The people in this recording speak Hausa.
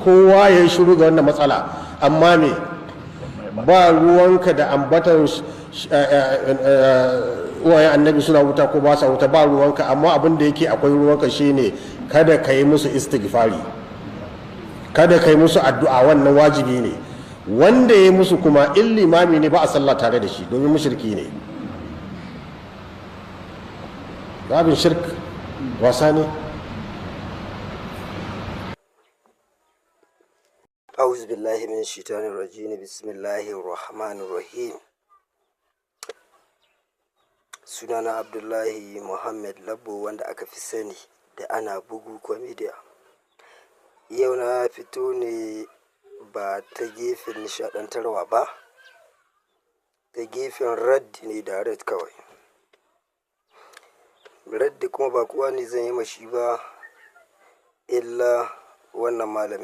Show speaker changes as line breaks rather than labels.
kowa ya yi shiru ga wannan matsala. Amma me ba ruwanka da ambatan uwayen annabi suna wuta ko ba sa wuta, ba ruwanka. Amma abin da yake akwai ruwanka shine kada ka yi musu istighfari, kada ka yi musu addu'a, wannan wajibi ne. Wanda ya yi musu kuma in limami ne ba a sallah tare da shi domin mushriki ne. babin shirk wasa ne.
أعوذ بالله من الشيطان الرجيم بسم الله الرحمن الرحيم. Sunana Abdullahi Muhammad Labbo wanda aka fi sani da Ana Bugu Comedian. Yau na fito ne ba ta gefen nishaɗantarwa ba, ta gefen raddi ne da red kawai. Raddi kuma ba kowa ne zan yi mashi ba illa wannan malamin.